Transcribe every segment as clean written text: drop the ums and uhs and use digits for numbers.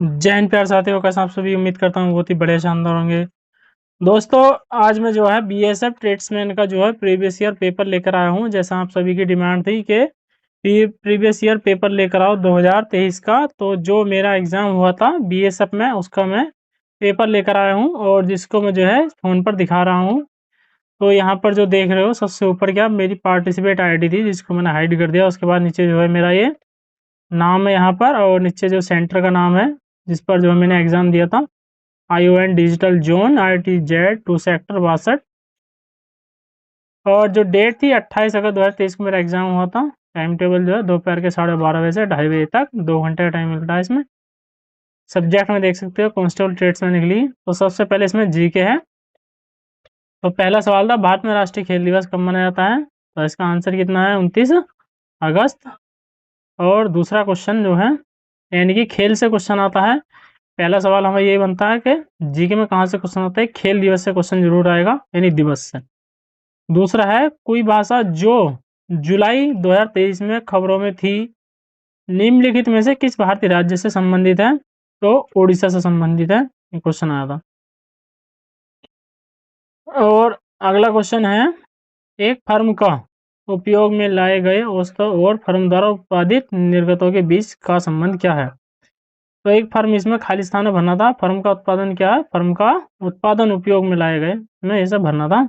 जय हिंद प्यारे साथियों, कैसे आप सभी। उम्मीद करता हूँ बहुत ही बढ़िया शानदार होंगे। दोस्तों, आज मैं जो है बीएसएफ ट्रेड्समैन का जो है प्रीवियस ईयर पेपर लेकर आया हूँ। जैसा आप सभी की डिमांड थी कि प्रीवियस ईयर पेपर लेकर आओ 2023 का, तो जो मेरा एग्ज़ाम हुआ था बीएसएफ में उसका मैं पेपर लेकर आया हूँ और जिसको मैं जो है फ़ोन पर दिखा रहा हूँ। तो यहाँ पर जो देख रहे हो सबसे ऊपर क्या मेरी पार्टिसिपेट आईडी थी, जिसको मैंने हाइड कर दिया। उसके बाद नीचे जो है मेरा ये नाम है यहाँ पर, और नीचे जो सेंटर का नाम है जिस पर जो मैंने एग्ज़ाम दिया था, ION digital zone ITZ 2 sector 62। और जो डेट थी 28 अगस्त 2023 को मेरा एग्जाम हुआ था। टाइम टेबल जो है दोपहर के 12:30 बजे से 2:30 बजे तक 2 घंटे का टाइम मिलता है इसमें। सब्जेक्ट में देख सकते हो कांस्टेबल ट्रेड्स में निकली। तो सबसे पहले इसमें जीके है। तो पहला सवाल था, भारत में राष्ट्रीय खेल दिवस कब मनाया जाता है? तो इसका आंसर कितना है? 29 अगस्त। और दूसरा क्वेश्चन जो है यानी कि खेल से क्वेश्चन आता है। पहला सवाल हमें यही बनता है कि जीके में कहाँ से क्वेश्चन आता है? खेल दिवस से क्वेश्चन जरूर आएगा, यानी दिवस से। दूसरा है, कोई भाषा जो जुलाई 2023 में खबरों में थी, निम्नलिखित में से किस भारतीय राज्य से संबंधित है? तो उड़ीसा से संबंधित है, ये क्वेश्चन आया था। और अगला क्वेश्चन है, एक फर्म का उपयोग में लाए गए वस्तु और फर्म द्वारा उत्पादित निर्गतों के बीच का संबंध क्या है? तो एक फर्म, इसमें खाली स्थान में भरना था। फर्म का उत्पादन क्या है? फर्म का उत्पादन उपयोग में लाए गए में ऐसा भरना था।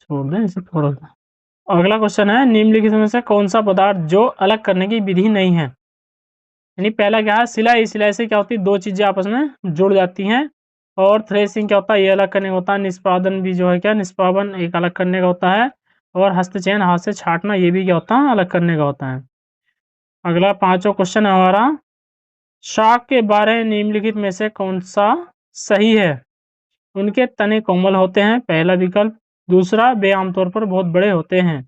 छोड़ दें इसे थोड़ा सा। अगला क्वेश्चन है, निम्नलिखित में से कौन सा पदार्थ जो अलग करने की विधि नहीं है? यानी पहला क्या है? सिलाई। सिलाई से क्या होती है? दो चीजें आपस में जुड़ जाती हैं। और थ्रेसिंग क्या होता है? ये अलग करने का होता है। निष्पादन भी जो है क्या, निष्पादन एक अलग करने का होता है। और हस्तचयन, हाथ से छाटना, ये भी क्या होता है? अलग करने का होता है। अगला पांचवा क्वेश्चन है हमारा, शाक के बारे निम्नलिखित में से कौन सा सही है? उनके तने कोमल होते हैं, पहला विकल्प। दूसरा, वे आमतौर पर बहुत बड़े होते हैं।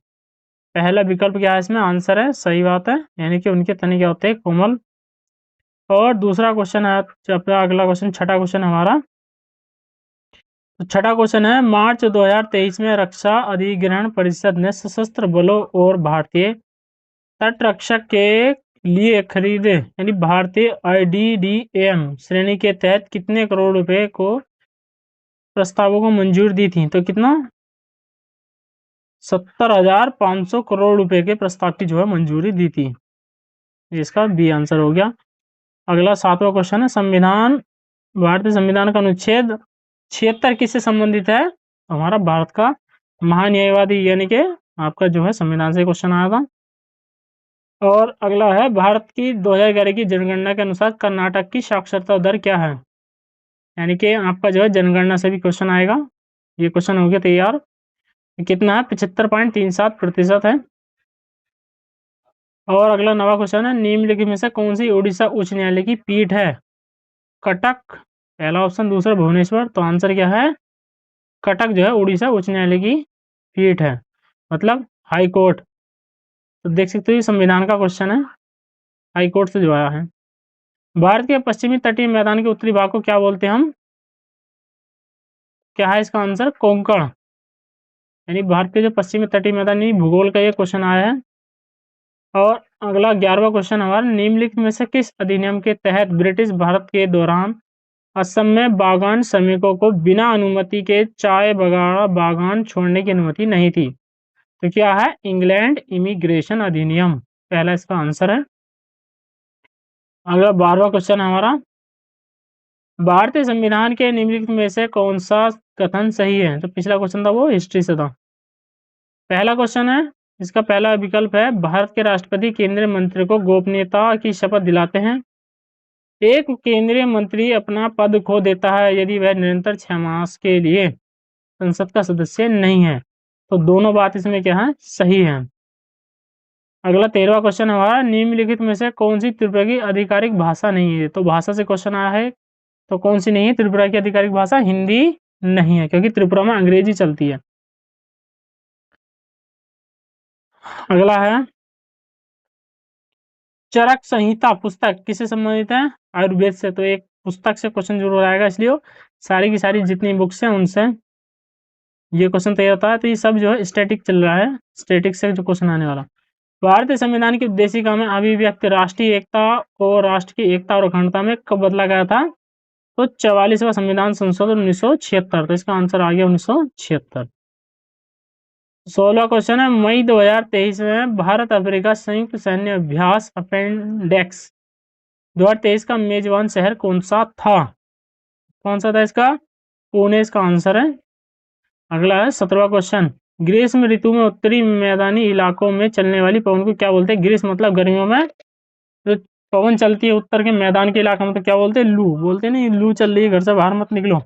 पहला विकल्प क्या है इसमें? आंसर है, सही बात है, यानी कि उनके तने क्या होते हैं? कोमल। और दूसरा क्वेश्चन है, अपना अगला क्वेश्चन छठा क्वेश्चन हमारा। तो छठा क्वेश्चन है, मार्च 2023 में रक्षा अधिग्रहण परिषद ने सशस्त्र बलों और भारतीय तट रक्षक के लिए खरीदे यानी भारतीय IDDAM श्रेणी के तहत कितने करोड़ रुपए को प्रस्तावों को मंजूर दी थी? तो कितना? 70,500 करोड़ रुपए के प्रस्ताव की जो है मंजूरी दी थी। इसका बी आंसर हो गया। अगला सातवां क्वेश्चन है, संविधान, भारतीय संविधान का अनुच्छेद 76 किससे संबंधित है? हमारा भारत का महान्यायवादी यानी कि आपका जो है संविधान से क्वेश्चन आया था। और अगला है, भारत की 2011 की जनगणना के अनुसार कर्नाटक की साक्षरता दर क्या है? यानी कि आपका जो है जनगणना से भी क्वेश्चन आएगा। ये क्वेश्चन हो गया तैयार। कितना है? 75.37% है। और अगला नवा क्वेश्चन है, निम्नलिखित में से कौन सी उड़ीसा उच्च न्यायालय की पीठ है? कटक पहला ऑप्शन, दूसरा भुवनेश्वर। तो आंसर क्या है? कटक जो है उड़ीसा उच्च न्यायालय की पीठ है, मतलब हाई कोर्ट। तो देख सकते हो ये संविधान का क्वेश्चन है, हाई कोर्ट से जो आया है। भारत के पश्चिमी तटीय मैदान के उत्तरी भाग को क्या बोलते हैं हम? क्या है इसका आंसर? कोंकण। यानी भारत के जो पश्चिमी तटीय मैदानी भूगोल का ये क्वेश्चन आया है। और अगला 11वां क्वेश्चन हमारा, निम्नलिखित में से किस अधिनियम के तहत ब्रिटिश भारत के दौरान असम में बागान श्रमिकों को बिना अनुमति के चाय बगाड़ा बागान छोड़ने की अनुमति नहीं थी? तो क्या है? इंग्लैंड इमिग्रेशन अधिनियम, पहला इसका आंसर है। अगला 12वां क्वेश्चन हमारा, भारतीय संविधान के निम्नलिखित में से कौन सा कथन सही है? तो पिछला क्वेश्चन था वो हिस्ट्री से था। पहला क्वेश्चन है, इसका पहला विकल्प है, भारत के राष्ट्रपति केंद्रीय मंत्री को गोपनीयता की शपथ दिलाते हैं। एक केंद्रीय मंत्री अपना पद खो देता है यदि वह निरंतर 6 मास के लिए संसद का सदस्य नहीं है। तो दोनों बात इसमें क्या है? सही है। अगला 13वां क्वेश्चन हमारा, निम्नलिखित में से कौन सी त्रिपुरा की आधिकारिक भाषा नहीं है? तो भाषा से क्वेश्चन आया है, तो कौन सी नहीं है त्रिपुरा की आधिकारिक भाषा? हिंदी नहीं है, क्योंकि त्रिपुरा में अंग्रेजी चलती है। अगला है, चरक संहिता पुस्तक किससे संबंधित है? आयुर्वेद से। तो एक पुस्तक से क्वेश्चन जरूर आएगा, इसलिए सारी की सारी जितनी बुक्स हैं उनसे ये क्वेश्चन तैयार होता है। तो ये सब जो है स्टैटिक चल रहा है, स्टैटिक से जो क्वेश्चन आने वाला। भारतीय संविधान की उद्देशिका में अभिव्यक्ति राष्ट्रीय एकता और राष्ट्र की एकता और अखंडता में कब बदला गया था? तो 44वां संविधान संशोधन 1976। तो इसका आंसर आ गया 1976। 16वां क्वेश्चन है, मई 2023 में भारत अफ्रीका संयुक्त सैन्य अभ्यास अपेंडेक्स 2023 का मेजबान शहर कौन सा था? कौन सा था इसका? पुणे इसका आंसर है। अगला है 17वां क्वेश्चन, ग्रीष्म ऋतु में उत्तरी मैदानी इलाकों में चलने वाली पवन को क्या बोलते हैं? ग्रीष्म मतलब गर्मियों में जो पवन चलती है उत्तर के मैदान के इलाका में, तो क्या बोलते हैं? लू बोलते नहीं, लू चल रही है घर से बाहर मत निकलो।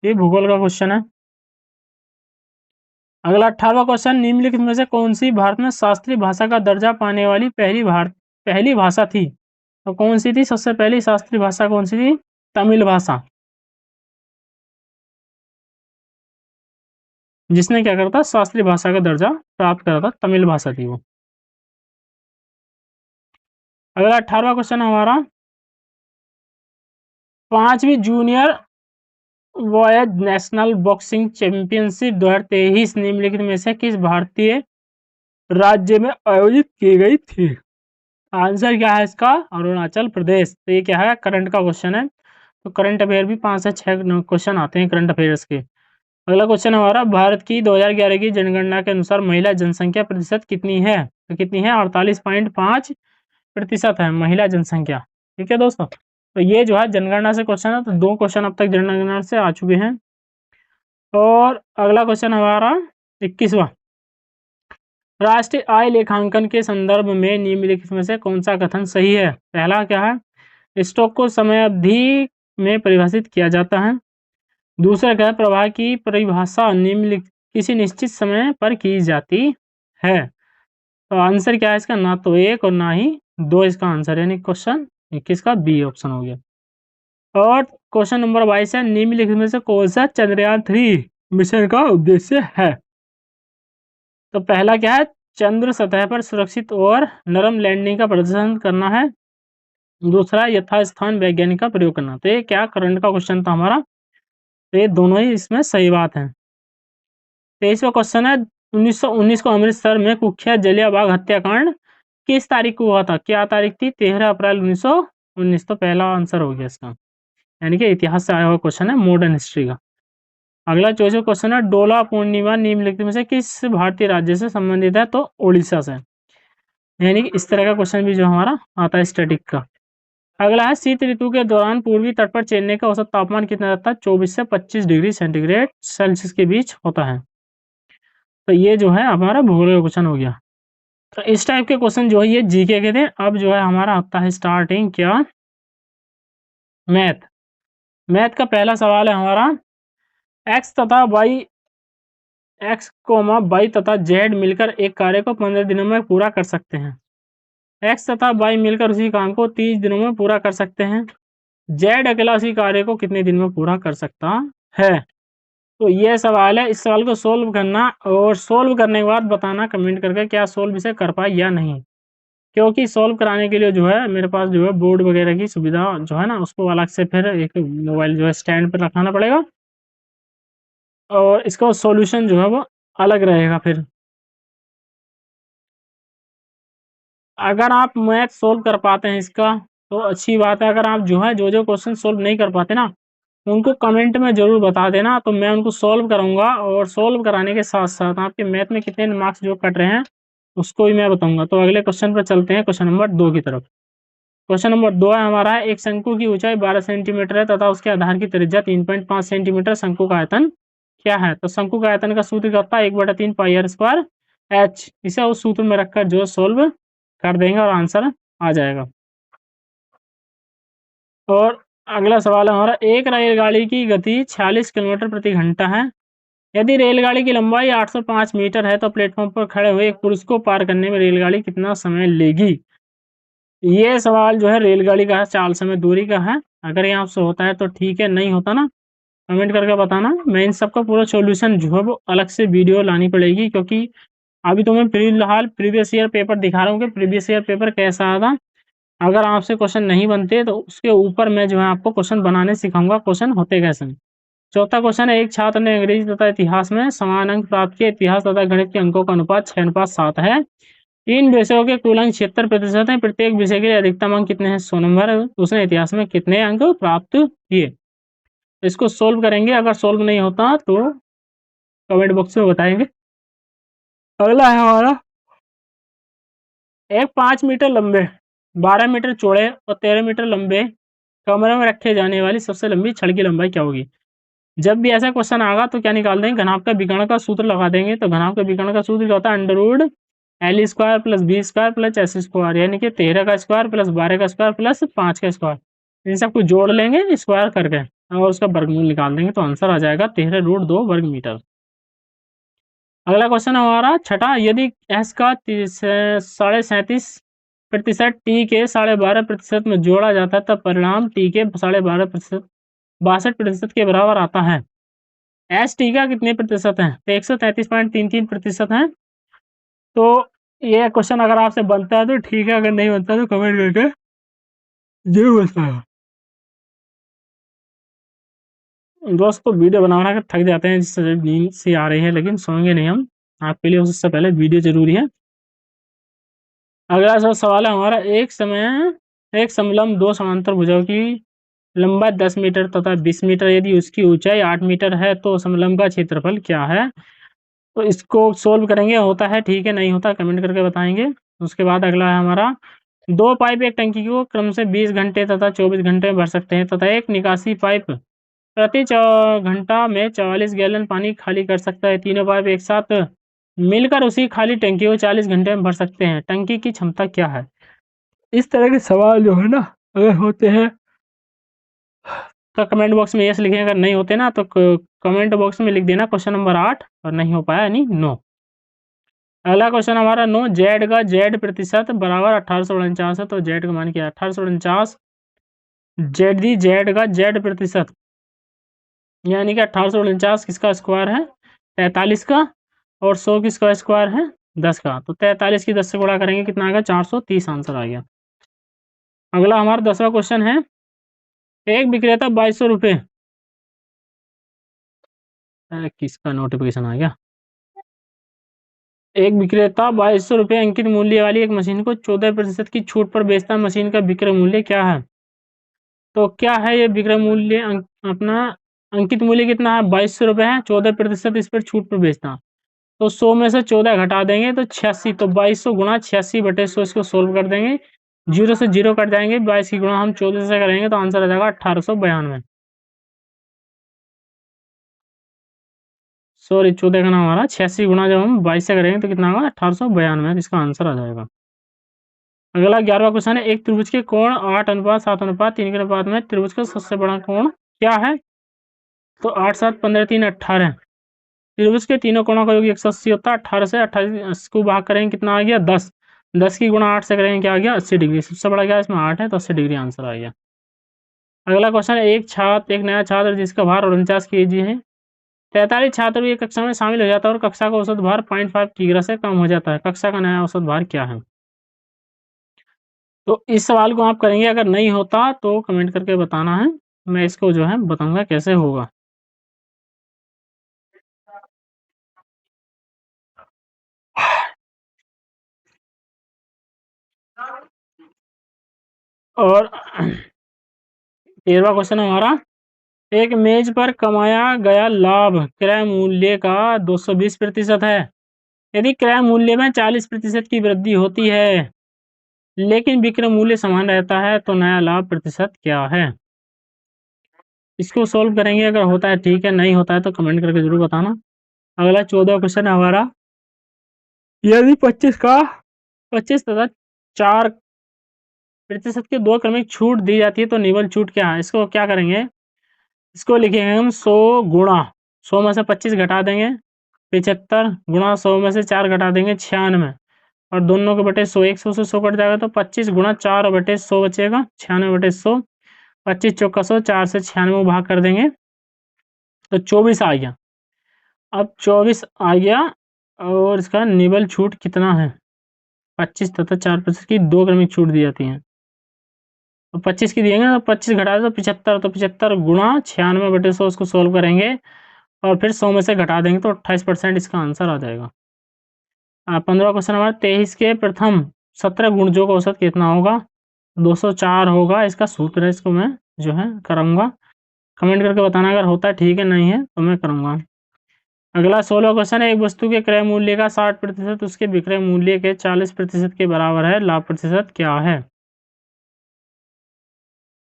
ये भूगोल का क्वेश्चन है। अगला 18वां क्वेश्चन, निम्नलिखित में से कौन सी भारत में शास्त्रीय भाषा का दर्जा पाने वाली पहली भाषा थी? तो कौन सी थी सबसे पहली शास्त्रीय भाषा? कौन सी थी? तमिल भाषा। जिसने क्या करता शास्त्रीय भाषा का दर्जा प्राप्त करा था, तमिल भाषा थी वो। अगला 18वां क्वेश्चन हमारा, 5वीं junior boys national boxing championship 2023 निम्नलिखित में से किस भारतीय राज्य में आयोजित की गई थी? आंसर क्या है इसका? अरुणाचल प्रदेश। तो ये क्या है? करंट का क्वेश्चन है। तो करंट अफेयर भी 5 से 6 क्वेश्चन आते हैं करंट अफेयर्स के। अगला क्वेश्चन हमारा, भारत की 2011 की जनगणना के अनुसार महिला जनसंख्या प्रतिशत कितनी है? तो कितनी है? 48.5% है महिला जनसंख्या। ठीक है दोस्तों, तो ये जो है जनगणना से क्वेश्चन है। तो 2 क्वेश्चन अब तक जनगणना से आ चुके हैं। और अगला क्वेश्चन हमारा 21वां, राष्ट्रीय आय लेखांकन के संदर्भ में निम्नलिखित में से कौन सा कथन सही है? पहला क्या है? स्टॉक को समय अवधि में परिभाषित किया जाता है। दूसरा क्या है? प्रवाह की परिभाषा निम्नलिखित किसी निश्चित समय पर की जाती है। तो आंसर क्या है इसका? ना तो 1 और ना ही 2 इसका आंसर है, यानी क्वेश्चन 21 का बी ऑप्शन हो गया। और क्वेश्चन नंबर 22 है, निम्नलिखित में से कौन सा चंद्रयान 3 मिशन का उद्देश्य है? तो पहला क्या है? चंद्र सतह पर सुरक्षित और नरम लैंडिंग का प्रदर्शन करना है। दूसरा यथास्थान वैज्ञानिक का प्रयोग करना। तो ये क्या करंट का क्वेश्चन था हमारा, तो ये दोनों ही इसमें सही बात है। 23वां क्वेश्चन है, 1919 को अमृतसर में कुख्यात जलियांवाला हत्याकांड किस तारीख को हुआ था? क्या तारीख थी? 13 अप्रैल 1919। तो पहला आंसर हो गया इसका, यानी कि इतिहास से आया हुआ क्वेश्चन है, मॉडर्न हिस्ट्री का। अगला 24वां क्वेश्चन है, डोला पूर्णिमा निम्नलिखित में से किस भारतीय राज्य से संबंधित है? तो उड़ीसा से। यानी कि इस तरह का क्वेश्चन भी जो हमारा आता है स्टैटिक का। अगला है, शीत ऋतु के दौरान पूर्वी तट पर चेन्नई का औसत तापमान कितना रहता है? 24 से 25 डिग्री सेंटीग्रेड सेल्सियस के बीच होता है। तो ये जो है हमारा भूगोल का क्वेश्चन हो गया। तो इस टाइप के क्वेश्चन जो है ये जीके के थे। अब जो है हमारा आता है स्टार्टिंग क्या? मैथ। मैथ का पहला सवाल है हमारा, एक्स तथा वाई एक्स कोमा वाई तथा जेड मिलकर एक कार्य को 15 दिनों में पूरा कर सकते हैं। एक्स तथा वाई मिलकर उसी काम को 30 दिनों में पूरा कर सकते हैं। जेड अकेला उसी कार्य को कितने दिन में पूरा कर सकता है? तो ये सवाल है। इस सवाल को सोल्व करना और सोल्व करने के बाद बताना कमेंट करके क्या सोल्व इसे कर पाए या नहीं। क्योंकि सोल्व कराने के लिए जो है मेरे पास जो है बोर्ड वगैरह की सुविधा जो है ना, उसको अलग से फिर एक मोबाइल जो है स्टैंड पर रखना पड़ेगा और इसका सॉल्यूशन जो है वो अलग रहेगा। फिर अगर आप मैथ सोल्व कर पाते हैं इसका तो अच्छी बात है। अगर आप जो है जो क्वेश्चन सोल्व नहीं कर पाते ना, उनको कमेंट में ज़रूर बता देना, तो मैं उनको सोल्व करूँगा। और सोल्व कराने के साथ-साथ आपके मैथ में कितने मार्क्स जो कट रहे हैं, उसको भी मैं बताऊँगा। तो अगले क्वेश्चन पर चलते हैं, क्वेश्चन नंबर 2 की तरफ। क्वेश्चन नंबर 2 है हमारा, एक शंकु की ऊँचाई 12 सेंटीमीटर है तथा उसके आधार की त्रिज्या 3.5 सेंटीमीटर। शंकु का आयतन क्या है? तो शंकु का आयतन का सूत्र क्या होता है? 1/3 पाई आर स्क्वायर एच। इसे उस सूत्र में रखकर जो सोल्व कर देंगे और आंसर आ जाएगा। और अगला सवाल है हमारा, एक रेलगाड़ी की गति 46 किलोमीटर प्रति घंटा है। यदि रेलगाड़ी की लंबाई 805 मीटर है तो प्लेटफॉर्म पर खड़े हुए एक पुरुष को पार करने में रेलगाड़ी कितना समय लेगी? ये सवाल जो है रेलगाड़ी का है, चाल समय दूरी का है। अगर ये आपसे होता है तो ठीक है, नहीं होता ना कमेंट करके बताना। मैं इन सबका पूरा सॉल्यूशन जो है वो अलग से वीडियो लानी पड़ेगी, क्योंकि अभी तो मैं फिलहाल प्रीवियस ईयर पेपर दिखा रहा हूँ कि प्रीवियस ईयर पेपर कैसा आया था। अगर आपसे क्वेश्चन नहीं बनते तो उसके ऊपर मैं जो है आपको क्वेश्चन बनाने सिखाऊंगा, क्वेश्चन होते कैसे हैं। चौथा क्वेश्चन है, एक छात्र ने अंग्रेजी तथा इतिहास में समान अंक प्राप्त किए। इतिहास तथा गणित के अंकों का अनुपात 6:7 है। तीन विषयों के कुल अंक 76% है, प्रत्येक विषय के लिए अधिकतम अंक कितने हैं? 100 नंबर है। उसने इतिहास में कितने अंक प्राप्त किए? इसको सोल्व करेंगे, अगर सोल्व नहीं होता तो कमेंट बॉक्स में बताएंगे। अगला है हमारा एक 5 मीटर लंबे, 12 मीटर चौड़े और 13 मीटर लंबे कमरे में रखे जाने वाली सबसे लंबी छड़ की लंबाई क्या होगी? जब भी ऐसा क्वेश्चन आएगा तो क्या निकाल देंगे? घनाभ का विकर्ण का सूत्र लगा देंगे। तो घनाभ का विकर्ण का सूत्र क्या होता है? Under L square plus B square plus S square, यानी कि 13 का स्क्वायर प्लस 12 का स्क्वायर प्लस 5 का स्क्वायर। इन सबको जोड़ लेंगे स्क्वायर करके और उसका वर्गमूल निकाल देंगे तो आंसर आ जाएगा 13√2 वर्ग मीटर। अगला क्वेश्चन हमारा छठा, यदि एस का 37.37% टी के 12.5% में जोड़ा जाता है तब परिणाम टी के 12.5% 62% के बराबर आता है। एस टी का कितने प्रतिशत है? तो 133.33% है। तो ये क्वेश्चन अगर आपसे बनता है तो ठीक है, अगर नहीं बनता तो कमेंट करके जरूर बताना। दोस्तों वीडियो बना बना कर थक जाते हैं, जिससे नींद सी आ रही है, लेकिन सोएंगे नहीं हम। आपके लिए उससे पहले वीडियो जरूरी है। अगला सवाल है हमारा, एक समलंब दो समांतर भुजाओं की लंबाई 10 मीटर तथा 20 मीटर, यदि उसकी ऊंचाई 8 मीटर है तो समलंब का क्षेत्रफल क्या है? तो इसको सोल्व करेंगे, होता है ठीक है, नहीं होता कमेंट करके बताएंगे। उसके बाद अगला है हमारा, दो पाइप एक टंकी को क्रम से 20 घंटे तथा 24 घंटे में भर सकते हैं तथा एक निकासी पाइप प्रति घंटा में 44 गैलन पानी खाली कर सकता है। तीनों पाइप एक साथ मिलकर उसी खाली टंकी को 40 घंटे में भर सकते हैं। टंकी की क्षमता क्या है? इस तरह के सवाल जो है ना, अगर होते हैं तो कमेंट बॉक्स में यस लिखें, अगर नहीं होते ना तो कमेंट बॉक्स में लिख देना क्वेश्चन नंबर 8 और नहीं हो पाया यानी नो। अगला क्वेश्चन हमारा 9, जेड का जेड प्रतिशत बराबर 1849 है, तो जेड का मान क्या है? 1849 जेड का जेड प्रतिशत यानी कि 1849 किसका स्क्वायर है? 43 का, और 100 किसका स्क्वायर है? 10 का। तो 43 की 10 से गुणा करेंगे कितना आ गया? 430 आंसर आ गया। अगला हमारा 10वां क्वेश्चन है, एक विक्रेता 2200 रुपये, किसका नोटिफिकेशन आ गया? एक विक्रेता 2200 रुपये अंकित मूल्य वाली एक मशीन को 14% की छूट पर बेचता है। मशीन का विक्रय मूल्य क्या है? तो क्या है ये विक्रय मूल्य? अपना अंकित मूल्य कितना है? 2200 रुपये है, 14% इस पर छूट पर बेचता है। तो 100 में से 14 घटा देंगे तो 86, तो 2200 गुणा 86/100, इसको सोल्व कर देंगे। 0 से 0 कट जाएंगे, 22 की गुणा हम 14 से करेंगे तो आंसर आ जाएगा 1892। सॉरी 14 का नाम हमारा 86 गुणा जब हम 22 से करेंगे तो कितना होगा? 1892, इसका आंसर आ जाएगा। अगला 11वां क्वेश्चन है, एक त्रिभुज के कोण 8:7:3 के अनुपात में त्रिभुज का सबसे बड़ा कोण क्या है? तो 8, 7, 15, 3, 18। त्रिभुज के तीनों कोणों का योग 180 होता है। 18 से 28 को भाग करेंगे कितना आ गया? 10। 10 की गुणा 8 से करेंगे क्या आ गया? 80 डिग्री। सबसे बड़ा क्या इसमें 8 है, तो 80 डिग्री आंसर आ गया। अगला क्वेश्चन है, एक नया छात्र जिसका भार 49 kg है, 43 छात्र एक कक्षा में शामिल हो जाता है और कक्षा का औसत भार 0.5 किग्रा से कम हो जाता है। कक्षा का नया औसत भार क्या है? तो इस सवाल को आप करेंगे, अगर नहीं होता तो कमेंट करके बताना है, मैं इसको जो है बताऊंगा कैसे होगा। और 13वां क्वेश्चन हमारा, एक मेज पर कमाया गया लाभ क्रय मूल्य का 220% है। यदि क्रय मूल्य में 40% की वृद्धि होती है लेकिन विक्रय मूल्य समान रहता है तो नया लाभ प्रतिशत क्या है? इसको सोल्व करेंगे, अगर होता है ठीक है, नहीं होता है तो कमेंट करके जरूर बताना। अगला 14वां क्वेश्चन है हमारा, यदि 25 तथा 4% की दो क्रमिक छूट दी जाती है तो निवल छूट क्या है? इसको क्या करेंगे? इसको लिखेंगे हम 100 गुणा 100 में से 25 घटा देंगे 75 गुणा 100 में से 4 घटा देंगे 96, और दोनों के बटे 100, 100 से 100 कट जाएगा तो 25 गुणा 4/100 बचेगा 96/100। 25 चौका 100, 4 से 96 भाग कर देंगे तो 24 आ गया। अब 24 आ गया और इसका निवल छूट कितना है? 25 तथा 4% की दो क्रमिक छूट दी जाती है, तो 25 की दिएंगे तो 25 घटा दो 75, तो 75 गुणा 96/100, उसको सोल्व करेंगे और फिर 100 में से घटा देंगे तो 28% इसका आंसर आ जाएगा। 15 क्वेश्चन हमारा 23 के प्रथम 17 गुणजों का औसत कितना होगा? 204 होगा। इसका सूत्र है, इसको मैं जो है करूँगा। कमेंट करके बताना अगर होता है ठीक है, नहीं है तो मैं करूँगा। अगला 16 क्वेश्चन है, एक वस्तु के क्रय मूल्य का 60% उसके विक्रय मूल्य के 40% के बराबर है, लाभ प्रतिशत क्या है?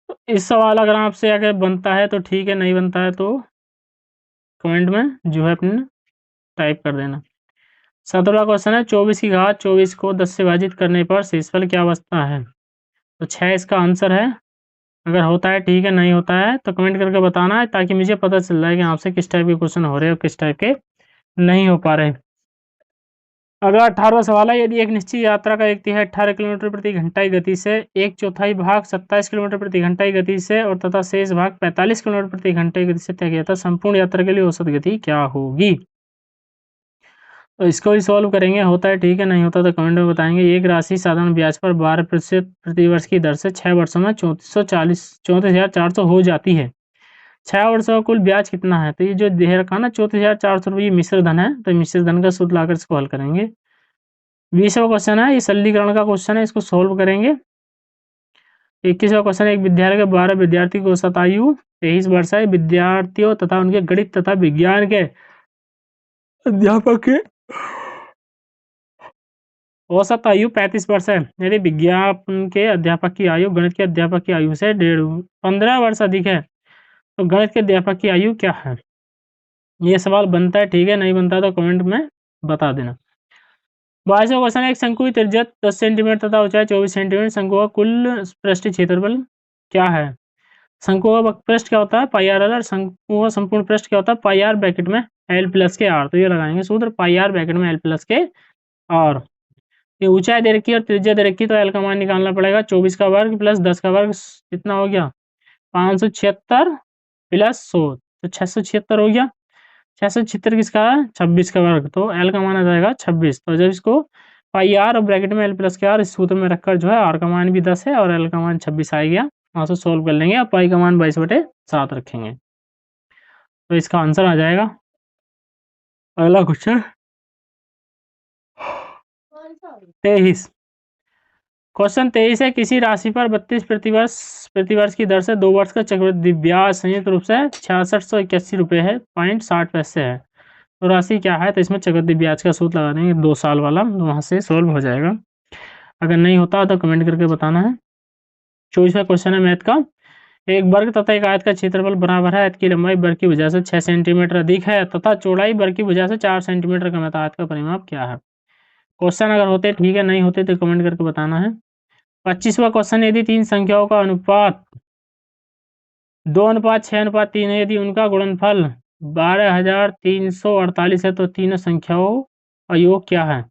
तो इस सवाल अगर आपसे अगर बनता है तो ठीक है, नहीं बनता है तो कमेंट में जो है अपने टाइप कर देना। 17वां क्वेश्चन है, 24 की घात 24 को 10 से विभाजित करने पर शेषफल क्या बचता है? तो 6 इसका आंसर है। अगर होता है ठीक है, नहीं होता है तो कमेंट करके बताना है, ताकि मुझे पता चल जाए कि आपसे किस टाइप के क्वेश्चन हो रहे हैं और किस टाइप के नहीं हो पा रहे। अगला 18वां सवाल है, यदि एक निश्चित यात्रा का एक तिहाई 18 किलोमीटर प्रति घंटा की गति से, एक चौथाई भाग 27 किलोमीटर प्रति घंटा की गति से और तथा शेष भाग 45 किलोमीटर प्रति घंटे की गति से तय किया था, संपूर्ण यात्रा के लिए औसत गति क्या होगी? तो इसको भी सॉल्व करेंगे। होता है ठीक है, नहीं होता तो कमेंट में बताएंगे। एक राशि साधारण ब्याज पर 12% प्रतिवर्ष की दर से 6 वर्षों में 34,400 हो जाती है। 6 वर्षों का कुल ब्याज कितना है? तो ये जो दे रखा ना 34,400 रुपये मिश्र धन है, तो मिश्र धन का सूत्र लाकर इसको हल करेंगे। 20वां क्वेश्चन है, ये सरलीकरण का क्वेश्चन है, इसको सोल्व करेंगे। 21वां क्वेश्चन है, एक विद्यालय के 12 विद्यार्थी की औसत आयु 23 वर्ष है। विद्यार्थियों तथा उनके गणित तथा विज्ञान के अध्यापक के औसत आयु 35 वर्ष है। यदि विज्ञान के अध्यापक की आयु गणित के अध्यापक की आयु से 15 वर्ष अधिक है, तो गणित के अध्यापक की आयु क्या है? ये सवाल बनता है ठीक है, नहीं बनता तो कमेंट में बता देना। 22वां क्वेश्चन है, एक शंकु की त्रिज्या 10 सेंटीमीटर तथा ऊंचाई 24 सेंटीमीटर, शंकु का कुल पृष्ठीय क्षेत्रफल क्या है? शंकु का पृष्ठ क्या होता है? पाई आर एल, और शंकु का संपूर्ण पृष्ठ क्या होता है? पाई आर ब्रैकेट में एल प्लस के आर। तो ये लगाएंगे सूत्र, पाई आर ब्रैकेट में एल प्लस के आर। ये ऊंचाई दे रखी है और त्रिज्या दे रखी है, तो एल का मान निकालना पड़ेगा। 24 का वर्ग प्लस 10 का वर्ग कितना हो गया? 576 प्लस 100, तो 676 हो गया। 676 किसका है? 26 का वर्ग, तो एल का मान आ जाएगा 26। तो जब इसको पाई आर और ब्रैकेट में एल प्लस के आर इस सूत्र में रखकर जो है आर का मान भी 10 है और एल का मान 26 आ गया। वहाँ से सोल्व कर लेंगे, और पाई का मान 22/7 रखेंगे, तो इसका आंसर आ जाएगा। अगला क्वेश्चन 23, क्वेश्चन 23 है, किसी राशि पर 32 प्रतिवर्ष की दर से 2 वर्ष का चक्रवृद्धि ब्याज संयुक्त रूप से 6681 रुपये है 60 पैसे है, तो राशि क्या है? तो इसमें चक्रवृद्धि ब्याज का सूत्र लगा देंगे 2 साल वाला, वहां से सोल्व हो जाएगा। अगर नहीं होता तो कमेंट करके बताना है। 24वां क्वेश्चन है मैथ का, एक वर्ग तथा एक आयत का क्षेत्रफल बराबर है, आयत की लंबाई वर्ग की भुजा से 6 सेंटीमीटर अधिक है तथा चौड़ाई वर्ग की भुजा से 4 सेंटीमीटर कम है, तो आयत का परिमाप क्या है? क्वेश्चन अगर होते ठीक है, नहीं होते तो कमेंट करके बताना है। 25वां क्वेश्चन, यदि तीन संख्याओं का अनुपात 2:6:3 है, यदि उनका गुणनफल 12,348 है, तो तीनों संख्याओं का योग क्या है?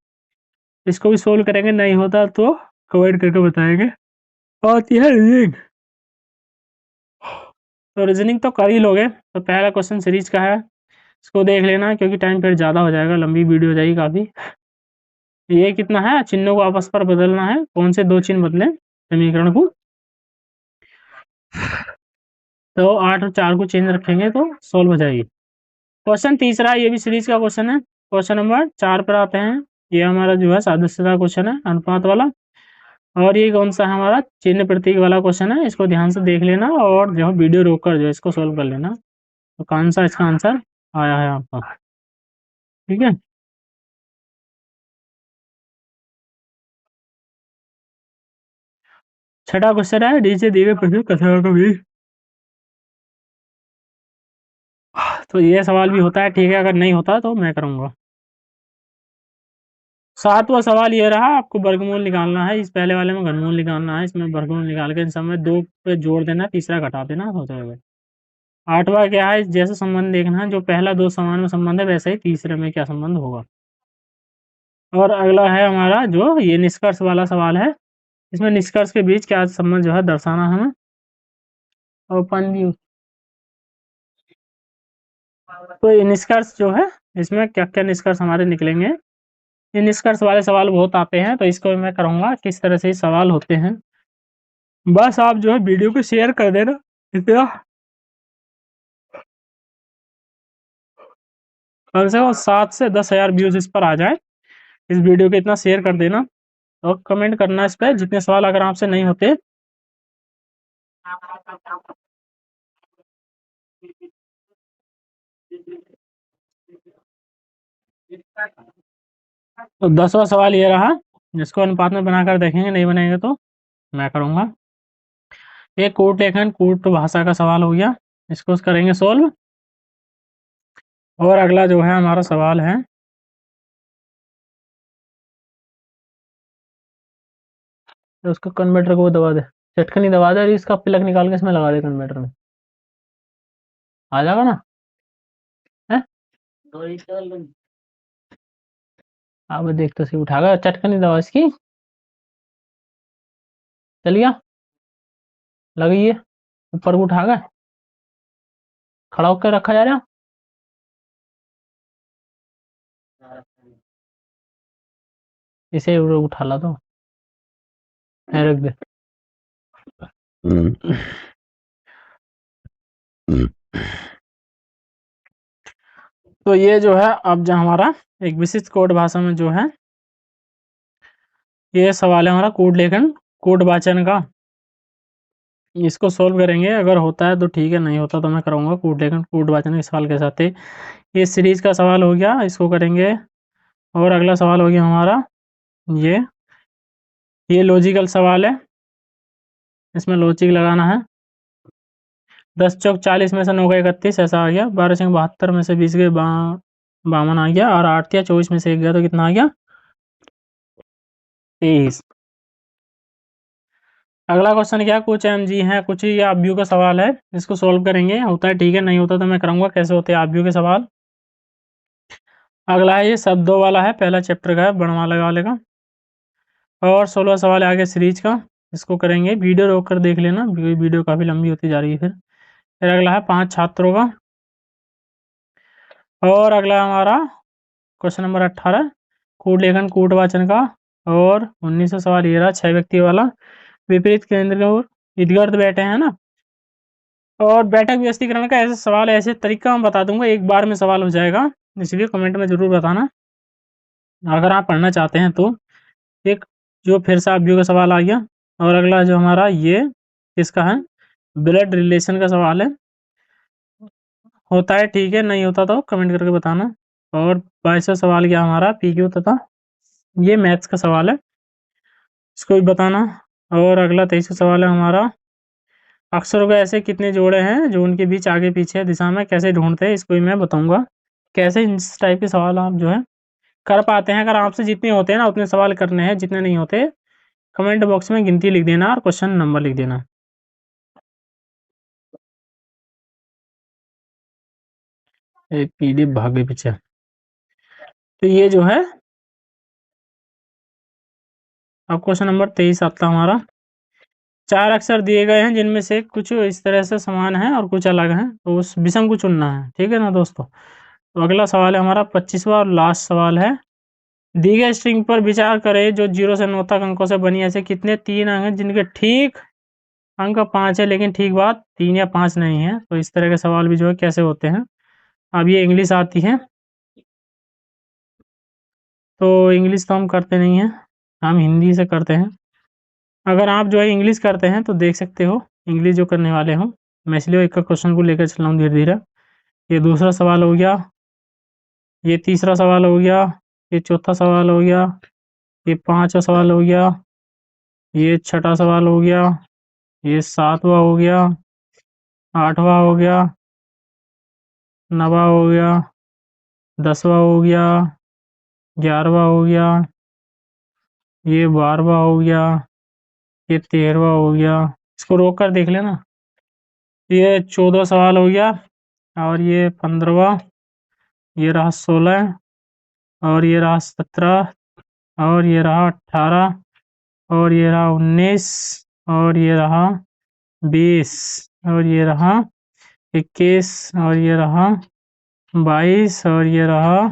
इसको भी सोल्व करेंगे, नहीं होता तो कमेंट करके बताएंगे। और यह रीजनिंग, तो रीजनिंग तो कर ही लोगे, तो पहला क्वेश्चन सीरीज का है, इसको देख लेना क्योंकि टाइम फिर ज़्यादा हो जाएगा, लंबी वीडियो हो जाएगी काफ़ी। ये कितना है? चिन्हों को आपस पर बदलना है, कौन से दो चिन्ह बदले समीकरण को? तो 8 और 4 को चेंज रखेंगे तो सोल्व हो जाएगी। क्वेश्चन तीसरा, ये भी सीरीज का क्वेश्चन है। क्वेश्चन नंबर 4 पर आते हैं। ये हमारा जो है सादृश्यता क्वेश्चन है, अनुपात वाला। और ये कौन सा है? हमारा चिन्ह प्रतीक वाला क्वेश्चन है। इसको ध्यान से देख लेना और जो वीडियो रोक कर जो है इसको सोल्व कर लेना। तो कौन सा इसका आंसर आया है आपका? ठीक है, छठा क्वेश्चन है, नीचे दिए गए प्रश्न कथाओं को भी, तो ये सवाल भी होता है ठीक है, अगर नहीं होता तो मैं करूँगा। 7वां सवाल ये रहा, आपको वर्गमूल निकालना है। इस पहले वाले में घनमूल निकालना है, इसमें वर्गमूल निकाल के इन सब में 2 पे जोड़ देना, तीसरा घटा देना, हो जाएगा। 8वां क्या है? जैसे संबंध देखना है, जो पहला 2 समान में संबंध है वैसे ही तीसरे में क्या संबंध होगा। और अगला है हमारा जो ये निष्कर्ष वाला सवाल है, इसमें निष्कर्ष के बीच क्या संबंध जो है दर्शाना है हमें। ओपन व्यू, तो ये निष्कर्ष जो है इसमें क्या क्या निष्कर्ष हमारे निकलेंगे। ये निष्कर्ष वाले सवाल बहुत आते हैं, तो इसको मैं करूँगा किस तरह से सवाल होते हैं। बस आप जो है वीडियो को शेयर कर देना, इतना कम से कम 7 से 10 हज़ार व्यूज इस पर आ जाए, इस वीडियो को इतना शेयर कर देना और कमेंट करना इस पर, जितने सवाल अगर आपसे नहीं होते। तो 10वां सवाल ये रहा, जिसको अनुपात में बनाकर देखेंगे, नहीं बनेंगे तो मैं करूँगा। एक कूट लेखन कूट भाषा का सवाल हो गया, इसको करेंगे सोल्व। और अगला जो है हमारा सवाल है, तो उसको कन्वर्टर को दबा दे, चटकन ही दबा दे और इसका प्लग निकाल के इसमें लगा दे कन्वर्टर में, आ जाएगा ना है। अब देख तो सही, उठागा चटकन ही दबा इसकी, चल गया, लगी है, ऊपर को उठागा, खड़ा होकर रखा जा रहा, इसे उठा ला तो रख दे। तो ये जो है अब जो हमारा एक विशिष्ट कोड भाषा में जो है ये सवाल है हमारा कोड लेखन कोड वाचन का। इसको सोल्व करेंगे, अगर होता है तो ठीक है, नहीं होता तो मैं कराऊंगा कोड लेखन कोड वाचन के सवाल के साथ ही। ये सीरीज का सवाल हो गया, इसको करेंगे। और अगला सवाल हो गया हमारा ये लॉजिकल सवाल है, इसमें लॉजिक लगाना है। 10 चौक 40 में से 9 का 31 ऐसा आ गया। 12 चौक 72 में से 20 के 52 आ गया। और 8 या 24 में से 1 गया तो कितना आ गया 23। अगला क्वेश्चन क्या, कुछ mg है, कुछ ये आव्यूह का सवाल है, इसको सोल्व करेंगे। होता है ठीक है, नहीं होता तो मैं कराऊंगा कैसे होते हैं आव्यूह के सवाल। अगला है ये शब्दों वाला है, पहला चैप्टर का है वर्णमाला वाले का। और 16वां सवाल है आगे सीरीज का, इसको करेंगे। वीडियो रोक कर देख लेना, वीडियो काफ़ी लंबी होती जा रही है। फिर अगला है 5 छात्रों का। और अगला हमारा क्वेश्चन नंबर 18 कूट लेखन कूट वाचन का। और 19वां सवाल ये रहा 6 व्यक्ति वाला, विपरीत केंद्र और इर्द-गिर्द बैठे हैं ना। और बैठक व्यवस्थीकरण का ऐसे सवाल, ऐसे तरीका मैं बता दूंगा, एक बार में सवाल हो जाएगा, इसलिए कमेंट में ज़रूर बताना अगर आप पढ़ना चाहते हैं तो। एक जो फिर से आव्यूह का सवाल आ गया। और अगला जो हमारा ये किसका है, ब्लड रिलेशन का सवाल है। होता है ठीक है, नहीं होता तो कमेंट करके बताना। और 22वां सवाल क्या हमारा PQ तथा ये मैथ्स का सवाल है, इसको भी बताना। और अगला 23वां सवाल है हमारा अक्षरों के ऐसे कितने जोड़े हैं जो उनके बीच आगे पीछे दिशा में कैसे ढूंढते हैं, इसको भी मैं बताऊंगा कैसे इस टाइप के सवाल आप जो है कर पाते हैं। अगर आपसे जितने होते हैं ना उतने सवाल करने हैं, जितने नहीं होते कमेंट बॉक्स में गिनती लिख देना और क्वेश्चन नंबर लिख देना। एक PDF भाग गई पीछे। तो ये जो है अब क्वेश्चन नंबर 23 आता हमारा। 4 अक्षर दिए गए हैं जिनमें से कुछ इस तरह से समान हैं और कुछ अलग हैं, तो उस विषम को चुनना है, ठीक है ना दोस्तों। तो अगला सवाल है हमारा 25वां और लास्ट सवाल है। दी गई स्ट्रिंग पर विचार करें जो 0 से 9 तक अंकों से बनी, ऐसे कितने 3 अंक हैं जिनके ठीक अंक 5 है लेकिन ठीक बात 3 या 5 नहीं है। तो इस तरह के सवाल भी जो है कैसे होते हैं। अब ये इंग्लिश आती है, तो इंग्लिश तो हम करते नहीं हैं, हम हिंदी से करते हैं। अगर आप जो है इंग्लिश करते हैं तो देख सकते हो इंग्लिश जो करने वाले हो, मैं इसलिए एक क्वेश्चन को लेकर चल रहा हूँ धीरे धीरे। ये दूसरा सवाल हो गया, ये तीसरा सवाल हो गया, ये चौथा सवाल हो गया, ये 5वां सवाल हो गया, ये 6ठा सवाल हो गया, ये 7वां हो गया, 8वां हो गया, 9वां हो गया, 10वां हो गया, 11वां हो गया, ये 12वां हो गया, ये 13वां हो गया। इसको रोक कर देख लेना। ये 14वां सवाल हो गया। और ये 15वां, ये रहा 16, और ये रहा 17, और ये रहा 18, और ये रहा 19, और ये रहा 20, और ये रहा 21, और ये रहा 22, और ये रहा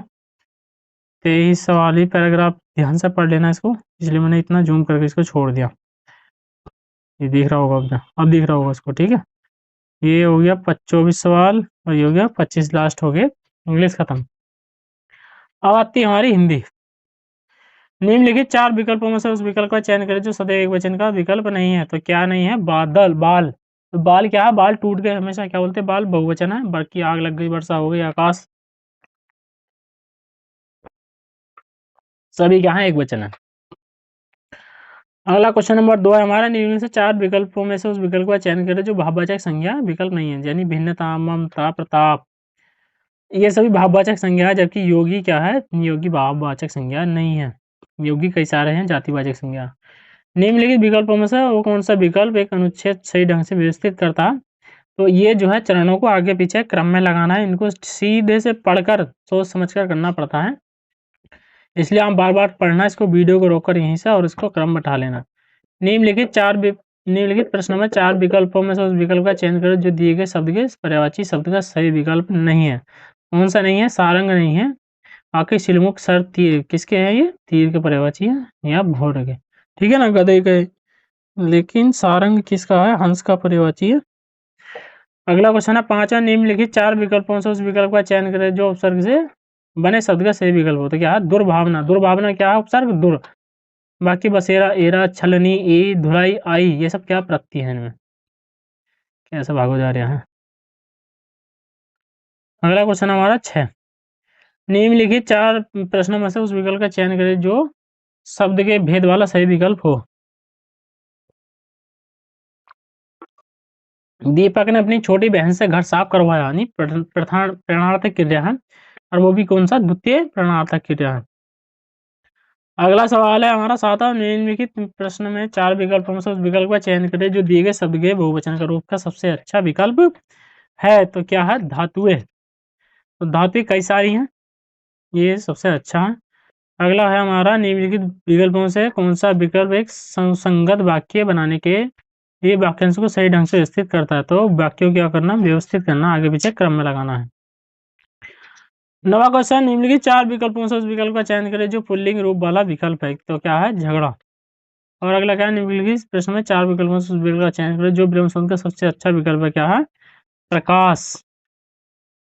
23 सवाल। ही पैराग्राफ ध्यान से पढ़ लेना इसको, इसलिए मैंने इतना जूम करके इसको छोड़ दिया। ये दिख रहा होगा, अब दिख रहा होगा इसको, ठीक है। ये हो गया 24 सवाल और ये हो गया 25, लास्ट हो गए इंग्लिश खत्म। अब आती है हमारी हिंदी। निम्नलिखित 4 विकल्पों में से उस विकल्प का चयन करें जो सदैव एकवचन का विकल्प नहीं है। तो क्या नहीं है? बादल, बाल। तो बाल क्या है? बाल टूट गए, हमेशा क्या बोलते हैं? बाल बहुवचन है। बरकी आग लग गई, वर्षा हो गई, आकाश, सभी क्या है? एकवचन है। अगला क्वेश्चन नंबर 2 है हमारा, निम्न से 4 विकल्पों में से उस विकल्प का चयन करें जो भाववाचक संज्ञा विकल्प नहीं है। यानी भिन्नता, ममता, प्रताप, ये सभी भाववाचक संज्ञा है, जबकि योगी क्या है? योगी भाववाचक संज्ञा नहीं है। योगी कई सारे हैं जातिवाचक संज्ञा। निम्नलिखित विकल्पों में से वो कौन सा विकल्प एक अनुच्छेद सही ढंग से व्यवस्थित करता है? तो ये जो है चरणों को आगे पीछे क्रम में लगाना है, इनको सीधे से पढ़कर सोच समझकर करना पड़ता है, इसलिए आप बार बार पढ़ना, इसको वीडियो को रोककर यहीं से और इसको क्रम बैठा लेना। निम्नलिखित प्रश्नों में 4 विकल्पों में से उस विकल्प का चयन करें जो दिए गए शब्द के पर्यायवाची शब्द का सही विकल्प नहीं है। कौन सा नहीं है? सारंग नहीं है, बाकी सिलमुख, सर, तीर किसके हैं? ये तीर के पर्यायवाची है, या घोड़े के, ठीक है ना, गधे के। लेकिन सारंग किसका है? हंस का पर्यायवाची है। अगला क्वेश्चन है 5वां, निम्नलिखित 4 विकल्पों से उस विकल्प का चयन करें जो उपसर्ग से बने शब्द का सही विकल्प हो। तो क्या है? दुर्भावना। दुर्भावना क्या है? उपसर्ग दुर। बाकी बसेरा, एरा, छलनी, ई, धुलाई, आई, ये सब क्या प्रत्यय है इनमें? कैसे भागो जा रहा है। अगला क्वेश्चन हमारा 6, निम्नलिखित 4 प्रश्नों में से उस विकल्प का चयन करें जो शब्द के भेद वाला सही विकल्प हो। दीपक ने अपनी छोटी बहन से घर साफ करवाया, यानी प्रधान प्रणार्थक क्रिया है, और वो भी कौन सा? द्वितीय प्रणार्थक क्रिया है। अगला सवाल है हमारा 7वां, निम्नलिखित प्रश्न में 4 विकल्पों में से उस विकल्प का चयन करें जो दिए गए शब्द के बहुवचन का रूप का सबसे अच्छा विकल्प है। तो क्या है? धातुएं। तो धातुएं कई सारी हैं, ये सबसे अच्छा है। अगला है हमारा, निम्नलिखित विकल्पों से कौन सा विकल्प एक सुसंगत वाक्य बनाने के लिए वाक्यांश को सही ढंग से व्यवस्थित करता है? तो वाक्यों क्या करना? व्यवस्थित करना, आगे पीछे क्रम में लगाना है। 9वां क्वेश्चन, निम्नलिखित 4 विकल्पों से उस विकल्प का चयन करें जो पुल्लिंग रूप वाला विकल्प है। तो क्या है? झगड़ा। और अगला क्या है? निम्नलिखित प्रश्न में 4 विकल्पों से उस विकल्प का चयन करें जो विलोम शब्द का सबसे अच्छा विकल्प है। क्या है? प्रकाश।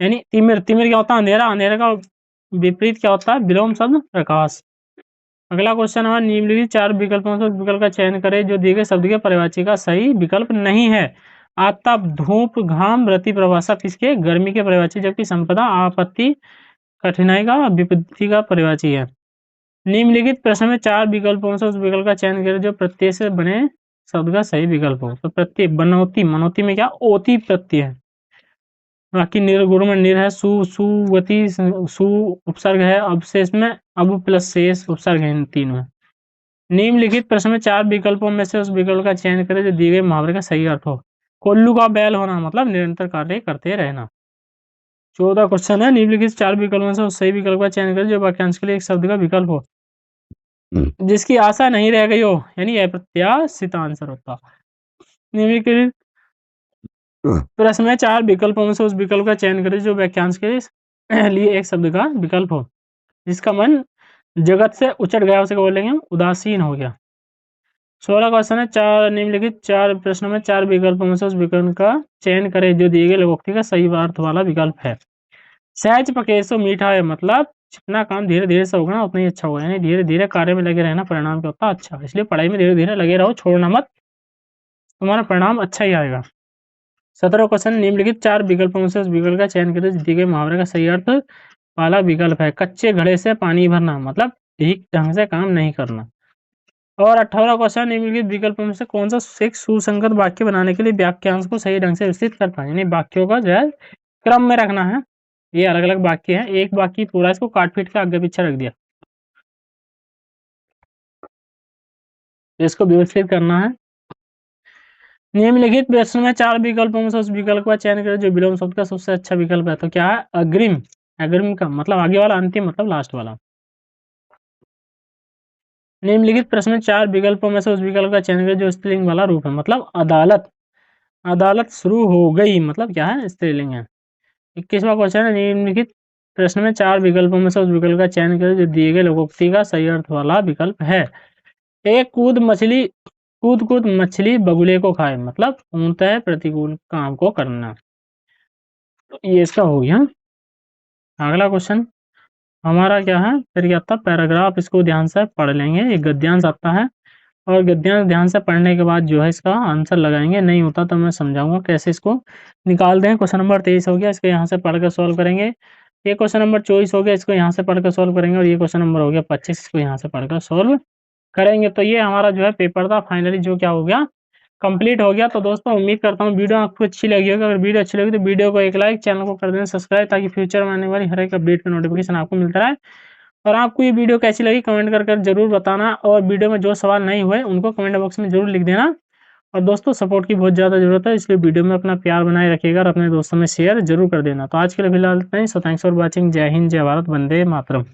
यानी तिमिर। तिमिर क्या होता है? अंधेरा। अंधेरे का विपरीत क्या होता है? विलोम शब्द प्रकाश। अगला क्वेश्चन है, निम्नलिखित 4 विकल्पों से उस विकल्प का चयन करें जो दिए गए शब्द के पर्यायवाची का सही विकल्प नहीं है। आतप, धूप, घाम, रति, प्रभाषा किसके? गर्मी के पर्यायवाची, जबकि संपदा, आपत्ति, कठिनाई का, विपत्ति का पर्यायवाची है। निम्नलिखित प्रश्न में 4 विकल्पों से उस विकल्प का चयन करें जो प्रत्यय से बने शब्द का सही विकल्प हो। तो प्रत्यय, बनौती, मनौती में क्या? ओती प्रत्यय है। बाकी निर्गुण में निर है, सु, सुवती, सु उपसर्ग है, अवशेष में अब प्लस शेष उपसर्ग है इन तीन में। निम्नलिखित प्रश्न में 4 विकल्पों में से उस विकल्प का चयन करें जो दिए गए मुहावरे का सही अर्थ हो। कोल्लू का बैल होना मतलब निरंतर कार्य करते रहना। 14 क्वेश्चन है, निम्नलिखित 4 विकल्पों से उस सही विकल्प का चयन करें जो वाक्यांश के लिए एक शब्द का विकल्प हो जिसकी आशा नहीं रह गई हो, यानी अप्रत्याशित आंसर होता। निम्नलिखित प्रश्न में 4 विकल्पों में से उस विकल्प का चयन करें जो वाक्यांश के लिए एक शब्द का विकल्प हो जिसका मन जगत से उचट गया, उसे क्या बोलेंगे हम? उदासीन हो गया। 16 क्वेश्चन है, 4 निम्नलिखित 4 प्रश्नों में 4 विकल्पों में से उस विकल्प का चयन करें जो दिए गए लोकोक्ति का सही अर्थ वाला विकल्प है। सहज पकेसो मीठा है मतलब जितना काम धीरे धीरे से होगा उतना ही अच्छा होगा, यानी धीरे धीरे कार्य में लगे रहना परिणाम क्या होता है? अच्छा। इसलिए पढ़ाई में धीरे धीरे लगे रहो, छोड़ना मत, तुम्हारा परिणाम अच्छा ही आएगा। 17 क्वेश्चन, निम्नलिखित 4 विकल्पों में से उस विकल्प का चयन करें दिए गए मुहावरे का सही अर्थ वाला विकल्प है। कच्चे घड़े से पानी भरना मतलब ठीक ढंग से काम नहीं करना। और 18वां क्वेश्चन, निम्नलिखित विकल्पों में से कौन सा एक सुसंगत वाक्य बनाने के लिए वाक्यांश को सही ढंग से व्यवस्थित करता है? यानी वाक्यों का जो है क्रम में रखना है। ये अलग अलग वाक्य है, एक वाक्य पूरा इसको काट पीट के आगे पीछे रख दिया, इसको व्यवस्थित करना है। निम्नलिखित प्रश्न में 4 विकल्पों में से उस विकल्प का चयन करें जो विलोम शब्द का सबसे अच्छा विकल्प है। तो क्या है? अग्रिम। अग्रिम का मतलब आगे वाला, अंतिम मतलब लास्ट वाला। निम्नलिखित प्रश्न में 4 विकल्पों में से उस विकल्प का चयन करें जो स्त्रीलिंग वाला रूप है, मतलब अदालत। अदालत शुरू हो गई मतलब क्या है? स्त्रीलिंग है। 21वां क्वेश्चन है, निम्नलिखित प्रश्न में 4 विकल्पों में से उस विकल्प का चयन करें जो दिए गए लोकोक्ति का सही अर्थ वाला विकल्प है। एक कूद कूद मछली बगुले को खाए मतलब पूर्णतः प्रतिकूल काम को करना। तो ये इसका हो गया। अगला क्वेश्चन हमारा क्या है फिर क्या था पैराग्राफ, इसको ध्यान से पढ़ लेंगे। एक गद्यांश आता है और गद्यांश ध्यान से पढ़ने के बाद जो है इसका आंसर लगाएंगे। नहीं होता तो मैं समझाऊंगा कैसे इसको निकालते हैं। क्वेश्चन नंबर 23 हो गया, इसको यहाँ से पढ़कर सॉल्व करेंगे। ये क्वेश्चन नंबर 24 हो गया, इसको यहाँ से पढ़कर सॉल्व करेंगे। और ये क्वेश्चन नंबर हो गया 25, इसको यहाँ से पढ़कर सॉल्व करेंगे। तो ये हमारा जो है पेपर था फाइनली जो क्या हो गया कंप्लीट हो गया। तो दोस्तों उम्मीद करता हूँ वीडियो आपको अच्छी लगी होगी। अगर वीडियो अच्छी लगी तो वीडियो को एक लाइक, चैनल को कर देना सब्सक्राइब, ताकि फ्यूचर में आने वाली हर एक अपडेट का नोटिफिकेशन आपको मिलता रहे। और आपको ये वीडियो कैसी लगी कमेंट कर जरूर बताना। और वीडियो में जो सवाल नहीं हुए उनको कमेंट बॉक्स में जरूर लिख देना। और दोस्तों सपोर्ट की बहुत ज़्यादा ज़रूरत है, इसलिए वीडियो में अपना प्यार बनाए रखिएगा और अपने दोस्तों में शेयर जरूर कर देना। तो आज के लिए फिलहाल इतना ही। So thanks for watching. जय हिंद, जय भारत, वंदे मातरम।